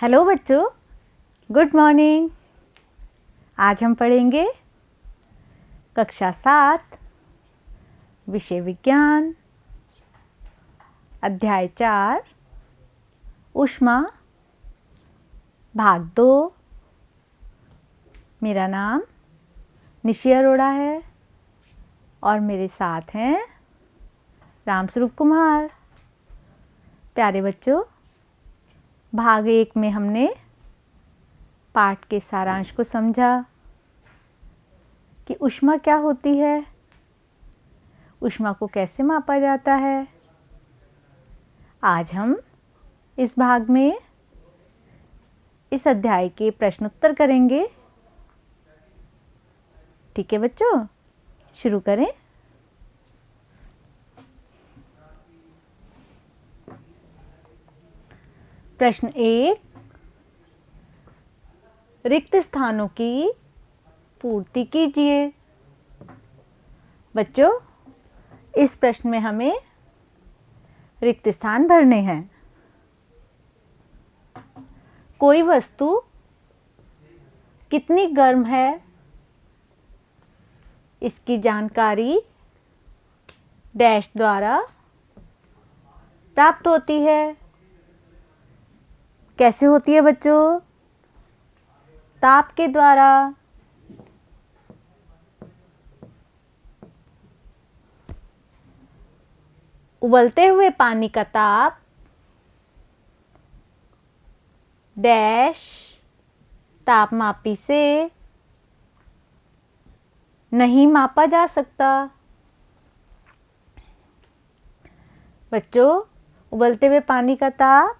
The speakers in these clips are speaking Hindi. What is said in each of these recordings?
हेलो बच्चों, गुड मॉर्निंग। आज हम पढ़ेंगे कक्षा 7 विषय विज्ञान अध्याय 4 ऊष्मा भाग 2। मेरा नाम निशी अरोड़ा है और मेरे साथ हैं रामस्वरूप कुमार। प्यारे बच्चों, भाग 1 में हमने पाठ के सारांश को समझा कि ऊष्मा क्या होती है, ऊष्मा को कैसे मापा जाता है। आज हम इस भाग में इस अध्याय के प्रश्न उत्तर करेंगे। ठीक है बच्चों, शुरू करें। प्रश्न 1, रिक्त स्थानों की पूर्ति कीजिए। बच्चों, इस प्रश्न में हमें रिक्त स्थान भरने हैं। कोई वस्तु कितनी गर्म है, इसकी जानकारी डैश द्वारा प्राप्त होती है। कैसे होती है बच्चों? ताप के द्वारा। उबलते हुए पानी का ताप डैश तापमापी से नहीं मापा जा सकता। बच्चों, उबलते हुए पानी का ताप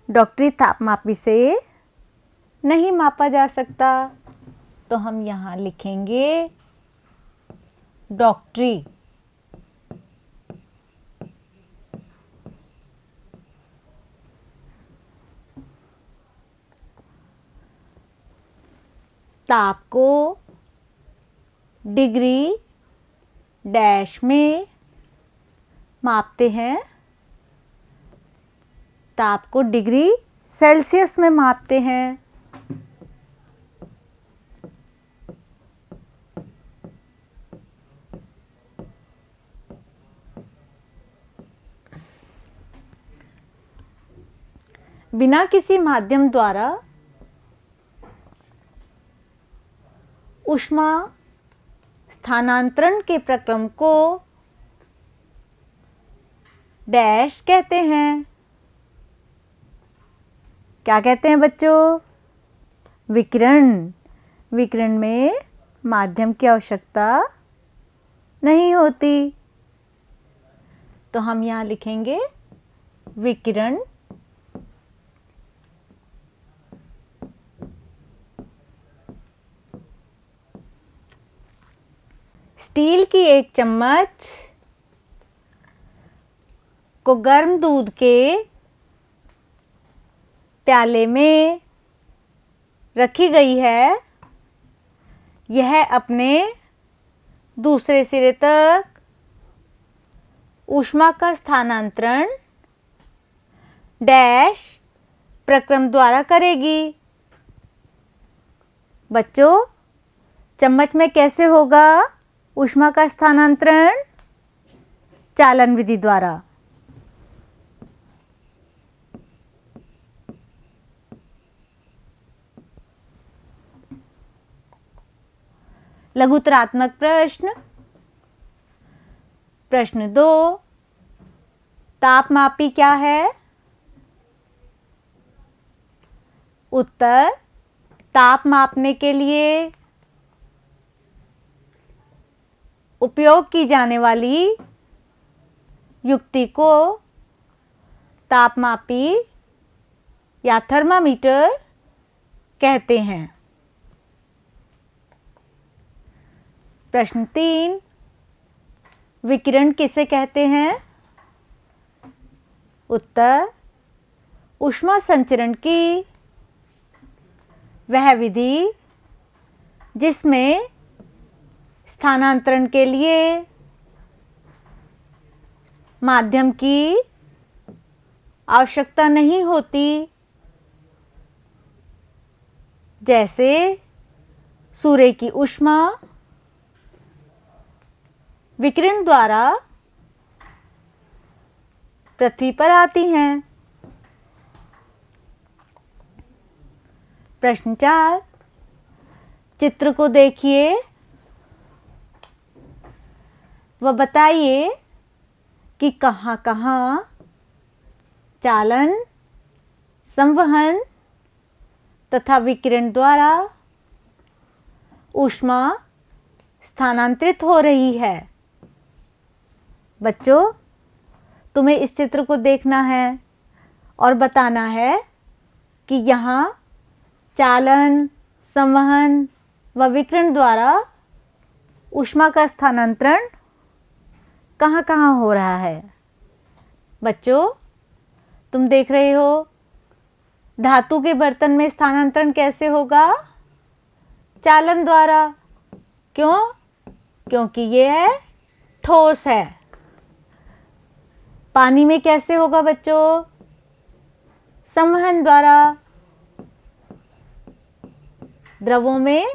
डॉक्टरी तापमापी से नहीं मापा जा सकता, तो हम यहाँ लिखेंगे डॉक्टरी। ताप को डिग्री डैश में मापते हैं। ताप को डिग्री सेल्सियस में मापते हैं। बिना किसी माध्यम द्वारा ऊष्मा स्थानांतरण के प्रक्रम को डैश कहते हैं। क्या कहते हैं बच्चों? विकिरण। विकिरण में माध्यम की आवश्यकता नहीं होती, तो हम यहाँ लिखेंगे विकिरण। स्टील की एक चम्मच को गर्म दूध के प्याले में रखी गई है। यह अपने दूसरे सिरे तक ऊष्मा का स्थानांतरण डैश प्रक्रम द्वारा करेगी। बच्चों, चम्मच में कैसे होगा ऊष्मा का स्थानांतरण? चालन विधि द्वारा। लघुत्तरात्मक प्रश्न। प्रश्न 2, तापमापी क्या है? उत्तर, ताप मापने के लिए उपयोग की जाने वाली युक्ति को तापमापी या थर्मामीटर कहते हैं। प्रश्न 3, विकिरण किसे कहते हैं? उत्तर, ऊष्मा संचरण की वह विधि जिसमें स्थानांतरण के लिए माध्यम की आवश्यकता नहीं होती, जैसे सूर्य की ऊष्मा विकिरण द्वारा पृथ्वी पर आती हैं। प्रश्न 4, चित्र को देखिए व बताइए कि कहाँ कहाँ चालन, संवहन तथा विकिरण द्वारा ऊष्मा स्थानांतरित हो रही है। बच्चों, तुम्हें इस चित्र को देखना है और बताना है कि यहाँ चालन, संवहन व विकिरण द्वारा ऊष्मा का स्थानांतरण कहाँ कहाँ हो रहा है। बच्चों, तुम देख रहे हो धातु के बर्तन में स्थानांतरण कैसे होगा? चालन द्वारा। क्यों? क्योंकि ये है ठोस है। पानी में कैसे होगा बच्चों? संवहन द्वारा। द्रवों में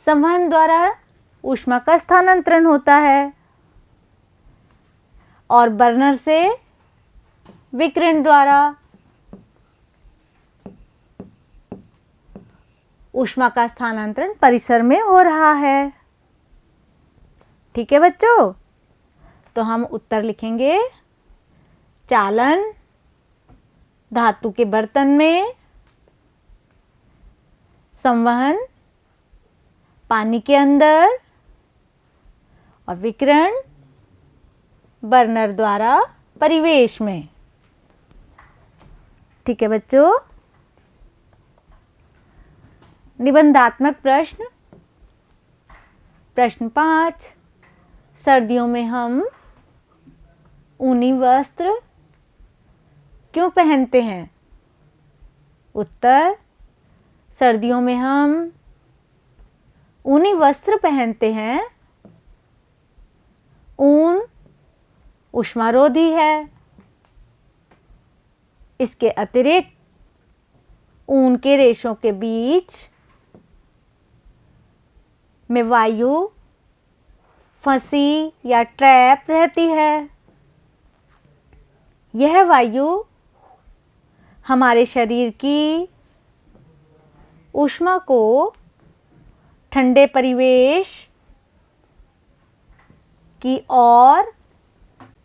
संवहन द्वारा ऊष्मा का स्थानांतरण होता है और बर्नर से विकिरण द्वारा ऊष्मा का स्थानांतरण परिसर में हो रहा है। ठीक है बच्चों, तो हम उत्तर लिखेंगे चालन धातु के बर्तन में, संवहन पानी के अंदर और विकिरण बर्नर द्वारा परिवेश में। ठीक है बच्चों, निबंधात्मक प्रश्न। प्रश्न 5, सर्दियों में हम ऊनी वस्त्र क्यों पहनते हैं? उत्तर, सर्दियों में हम ऊनी वस्त्र पहनते हैं। ऊन ऊष्मारोधी है। इसके अतिरिक्त ऊन के रेशों के बीच में वायु फंसी या ट्रैप रहती है। यह वायु हमारे शरीर की ऊष्मा को ठंडे परिवेश की ओर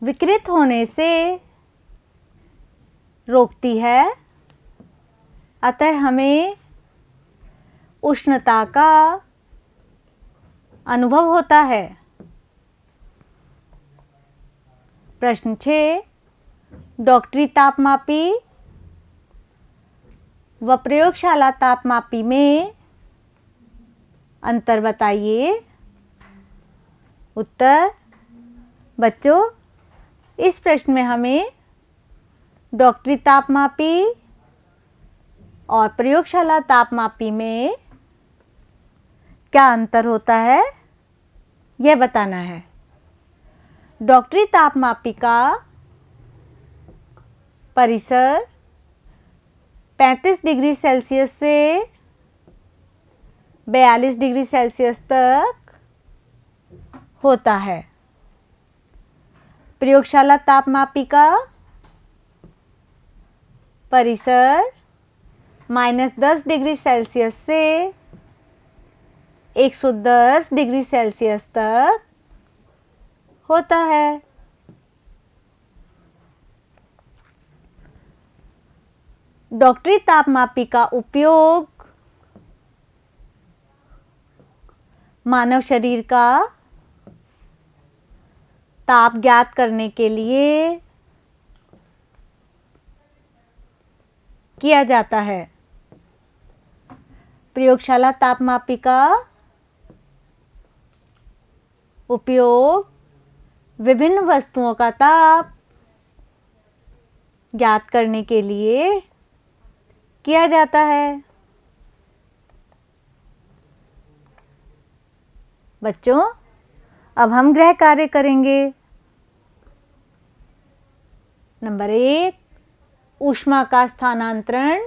विकिरित होने से रोकती है। अतः हमें उष्णता का अनुभव होता है। प्रश्न 6, डॉक्टरी तापमापी व प्रयोगशाला तापमापी में अंतर बताइए। उत्तर, बच्चों, इस प्रश्न में हमें डॉक्टरी तापमापी और प्रयोगशाला तापमापी में क्या अंतर होता है यह बताना है। डॉक्टरी तापमापी का परिसर 35 डिग्री सेल्सियस से 42 डिग्री सेल्सियस तक होता है। प्रयोगशाला तापमापी का परिसर -10 डिग्री सेल्सियस से 110 डिग्री सेल्सियस तक होता है। डॉक्टरी तापमापी का उपयोग मानव शरीर का ताप ज्ञात करने के लिए किया जाता है। प्रयोगशाला तापमापी का उपयोग विभिन्न वस्तुओं का ताप ज्ञात करने के लिए किया जाता है। बच्चों, अब हम गृह कार्य करेंगे। नंबर 1, ऊष्मा का स्थानांतरण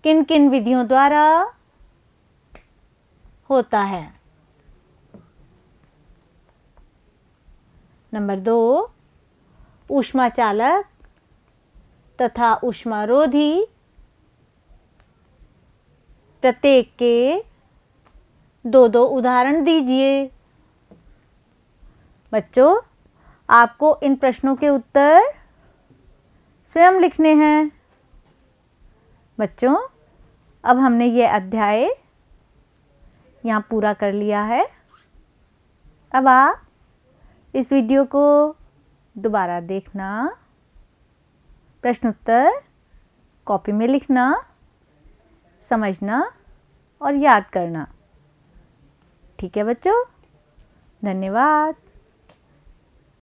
किन किन विधियों द्वारा होता है? नंबर 2, ऊष्मा चालक तथा ऊष्मारोधी प्रत्येक के 2-2 उदाहरण दीजिए। बच्चों, आपको इन प्रश्नों के उत्तर स्वयं लिखने हैं। बच्चों, अब हमने ये अध्याय यहाँ पूरा कर लिया है। अब आप इस वीडियो को दोबारा देखना, प्रश्न उत्तर कॉपी में लिखना, समझना और याद करना। ठीक है बच्चों, धन्यवाद।